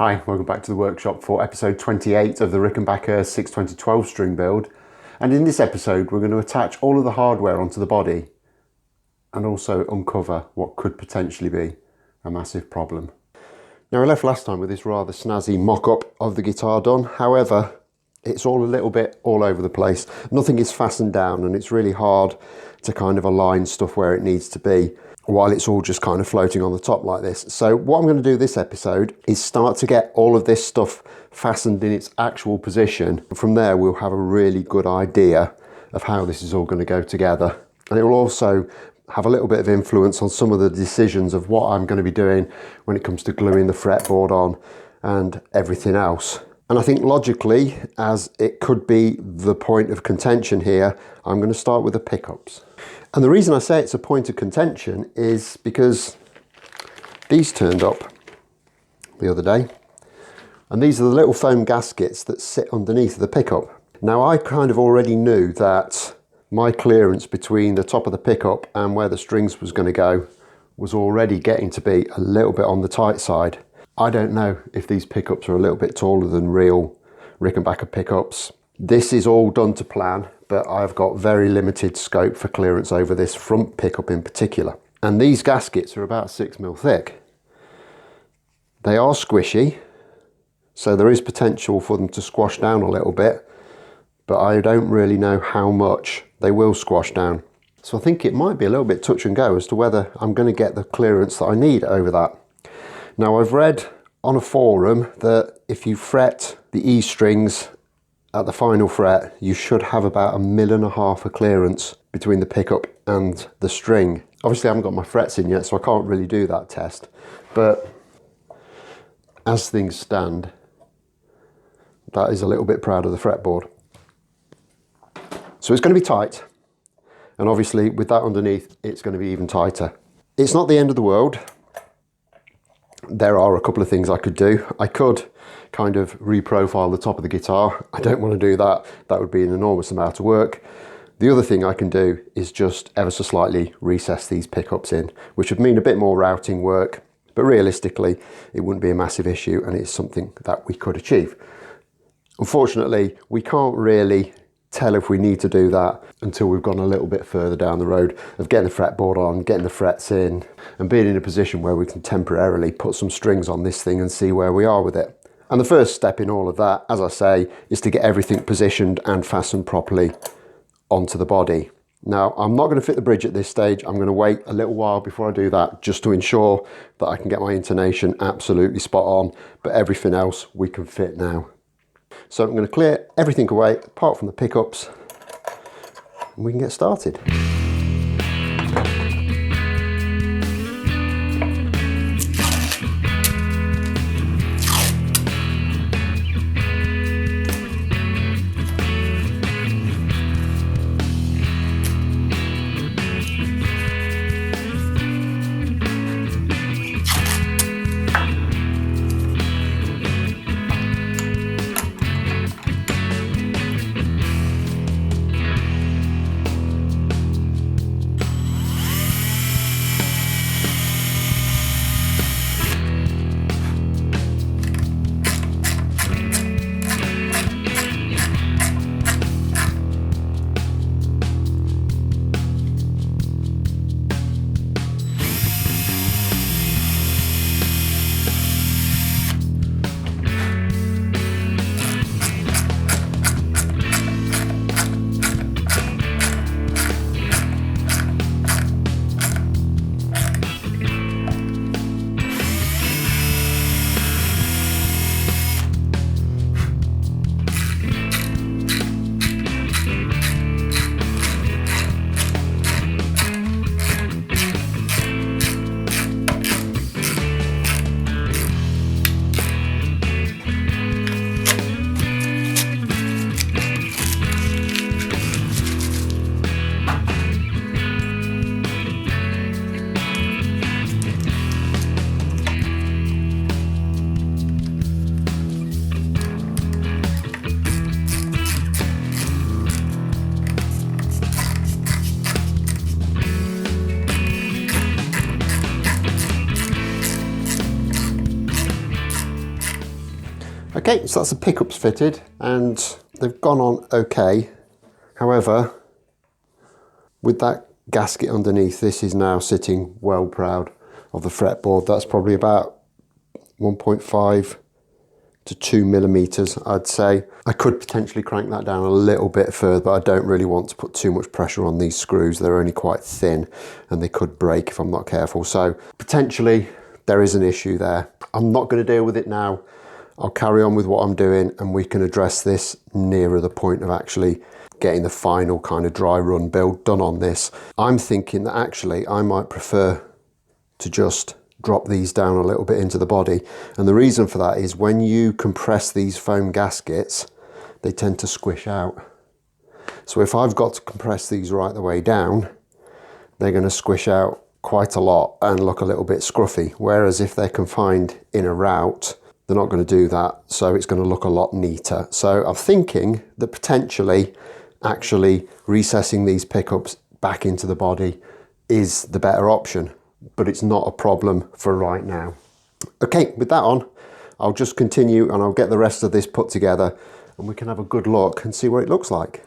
Hi, welcome back to the workshop for episode 28 of the Rickenbacker 620/12 string build. And in this episode, we're going to attach all of the hardware onto the body and also uncover what could potentially be a massive problem. Now, I left last time with this rather snazzy mock-up of the guitar done. However, it's all a little bit all over the place. Nothing is fastened down and it's really hard to kind of align stuff where it needs to be while it's all just kind of floating on the top like this. So what I'm going to do this episode is start to get all of this stuff fastened in its actual position. From there, we'll have a really good idea of how this is all going to go together. And it will also have a little bit of influence on some of the decisions of what I'm going to be doing when it comes to gluing the fretboard on and everything else. And I think logically, as it could be the point of contention here, I'm going to start with the pickups. And the reason I say it's a point of contention is because these turned up the other day. And these are the little foam gaskets that sit underneath the pickup. Now, I kind of already knew that my clearance between the top of the pickup and where the strings was going to go was already getting to be a little bit on the tight side. I don't know if these pickups are a little bit taller than real Rickenbacker pickups. This is all done to plan, but I've got very limited scope for clearance over this front pickup in particular. And these gaskets are about 6mm thick. They are squishy, so there is potential for them to squash down a little bit, but I don't really know how much they will squash down. So I think it might be a little bit touch and go as to whether I'm going to get the clearance that I need over that. Now, I've read on a forum that if you fret the E strings at the final fret, you should have about 1.5 mm of clearance between the pickup and the string. Obviously, I haven't got my frets in yet, so I can't really do that test. But as things stand, that is a little bit proud of the fretboard. So it's going to be tight. And obviously, with that underneath, it's going to be even tighter. It's not the end of the world. There are a couple of things I could do. I could kind of reprofile the top of the guitar. I don't want to do that. That would be an enormous amount of work. The other thing I can do is just ever so slightly recess these pickups in, which would mean a bit more routing work, but realistically, it wouldn't be a massive issue and it's something that we could achieve. Unfortunately, we can't really tell if we need to do that until we've gone a little bit further down the road of getting the fretboard on, getting the frets in, and being in a position where we can temporarily put some strings on this thing and see where we are with it. And the first step in all of that, as I say, is to get everything positioned and fastened properly onto the body. Now, I'm not going to fit the bridge at this stage. I'm going to wait a little while before I do that, just to ensure that I can get my intonation absolutely spot on, but everything else we can fit now. So I'm going to clear everything away apart from the pickups and we can get started. Okay, so that's the pickups fitted and they've gone on okay. However, with that gasket underneath, this is now sitting well proud of the fretboard. That's probably about 1.5 to 2 millimeters, I'd say. I could potentially crank that down a little bit further, but I don't really want to put too much pressure on these screws. They're only quite thin and they could break if I'm not careful. So potentially there is an issue there. I'm not going to deal with it now. I'll carry on with what I'm doing and we can address this nearer the point of actually getting the final kind of dry run build done on this. I'm thinking that actually I might prefer to just drop these down a little bit into the body. And the reason for that is when you compress these foam gaskets, they tend to squish out. So if I've got to compress these right the way down, they're going to squish out quite a lot and look a little bit scruffy. Whereas if they're confined in a route, they're not going to do that. So it's going to look a lot neater. So I'm thinking that potentially actually recessing these pickups back into the body is the better option, but it's not a problem for right now. Okay, with that on, I'll just continue and I'll get the rest of this put together and we can have a good look and see what it looks like.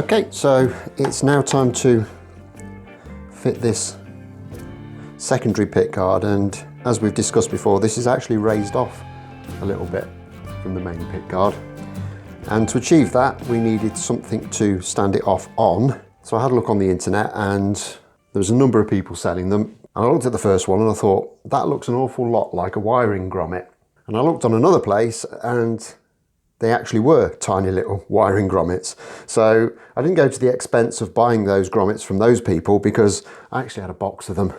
Okay, so it's now time to fit this secondary pickguard, and as we've discussed before, this is actually raised off a little bit from the main pickguard, and to achieve that we needed something to stand it off on. So I had a look on the internet and there was a number of people selling them, and I looked at the first one and I thought that looks an awful lot like a wiring grommet, and I looked on another place and they actually were tiny little wiring grommets. So I didn't go to the expense of buying those grommets from those people because I actually had a box of them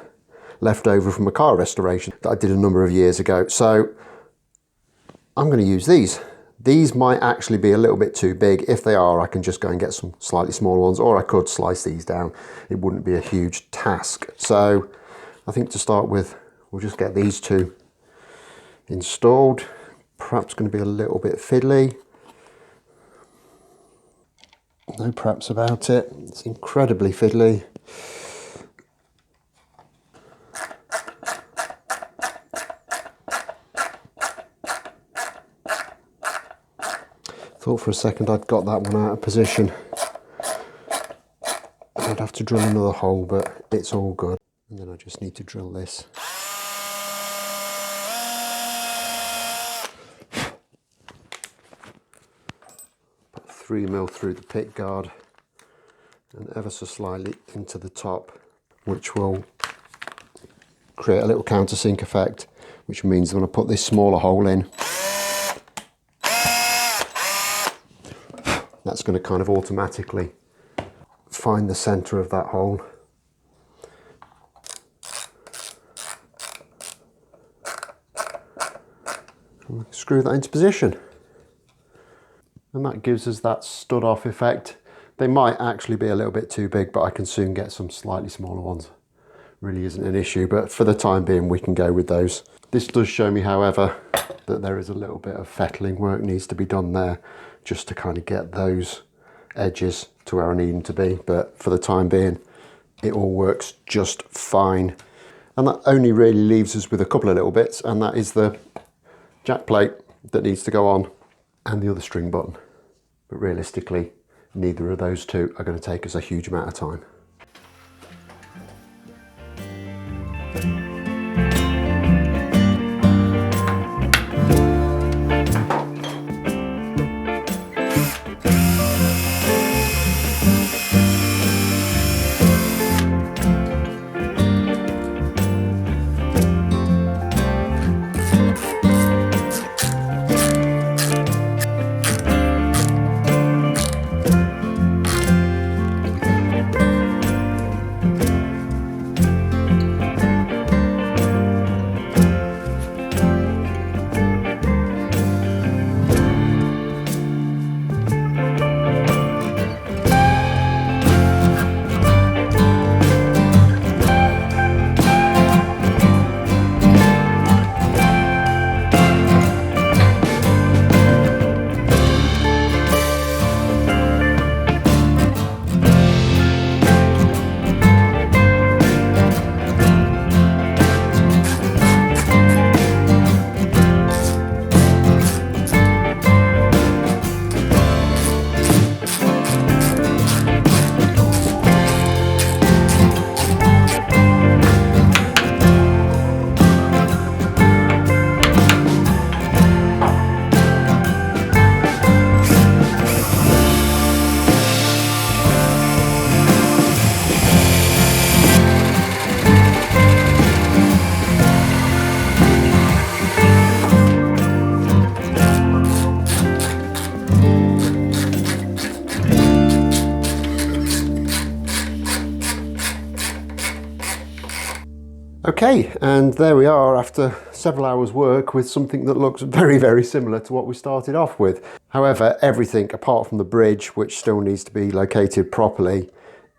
left over from a car restoration that I did a number of years ago. So I'm going to use these. These might actually be a little bit too big. If they are, I can just go and get some slightly smaller ones, or I could slice these down. It wouldn't be a huge task. So I think to start with, we'll just get these two installed. Perhaps going to be a little bit fiddly. No perhaps about it. It's incredibly fiddly. Thought for a second I'd got that one out of position. I'd have to drill another hole, but it's all good. And then I just need to drill this. 3mm through the pickguard and ever so slightly into the top, which will create a little countersink effect, which means when I put this smaller hole in, that's going to kind of automatically find the centre of that hole. And screw that into position. And that gives us that stud off effect. They might actually be a little bit too big, but I can soon get some slightly smaller ones. Really isn't an issue, but for the time being we can go with those. This does show me, however, that there is a little bit of fettling work needs to be done there, just to kind of get those edges to where I need them to be. But for the time being, it all works just fine. And that only really leaves us with a couple of little bits, and that is the jack plate that needs to go on and the other string button. But realistically, neither of those two are going to take us a huge amount of time. Okay, and there we are after several hours work with something that looks very, very similar to what we started off with. However, everything apart from the bridge, which still needs to be located properly,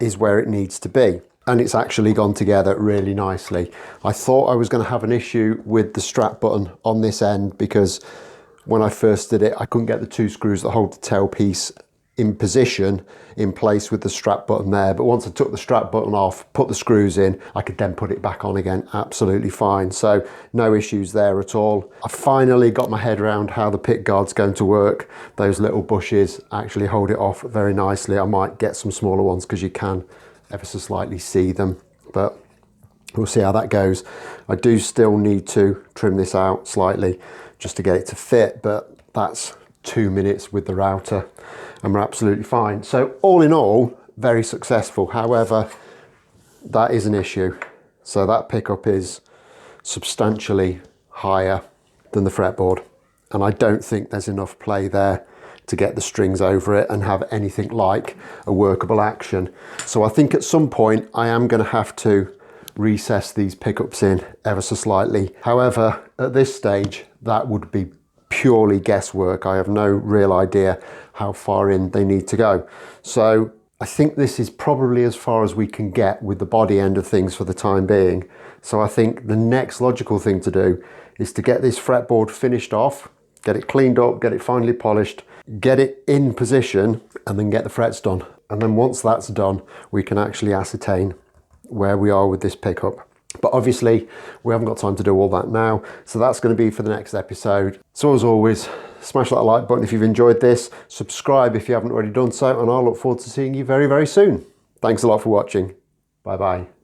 is where it needs to be. And it's actually gone together really nicely. I thought I was going to have an issue with the strap button on this end because when I first did it, I couldn't get the two screws that hold the tailpiece in position in place with the strap button there. But once I took the strap button off, put the screws in, I could then put it back on again absolutely fine. So no issues there at all. I finally got my head around how the pickguard's going to work. Those little bushes actually hold it off very nicely. I might get some smaller ones because you can ever so slightly see them, but we'll see how that goes. I do still need to trim this out slightly just to get it to fit, but that's 2 minutes with the router and we're absolutely fine. So all in all, very successful. However, that is an issue. So that pickup is substantially higher than the fretboard, and I don't think there's enough play there to get the strings over it and have anything like a workable action. So I think at some point I am going to have to recess these pickups in ever so slightly. However, at this stage, that would be purely guesswork. I have no real idea how far in they need to go. So I think this is probably as far as we can get with the body end of things for the time being. So I think the next logical thing to do is to get this fretboard finished off, get it cleaned up, get it finely polished, get it in position, and then get the frets done. And then once that's done, we can actually ascertain where we are with this pickup. But obviously we haven't got time to do all that now, so that's going to be for the next episode. So as always, smash that like button if you've enjoyed this, subscribe if you haven't already done so, and I'll look forward to seeing you very, very soon. Thanks a lot for watching. Bye bye.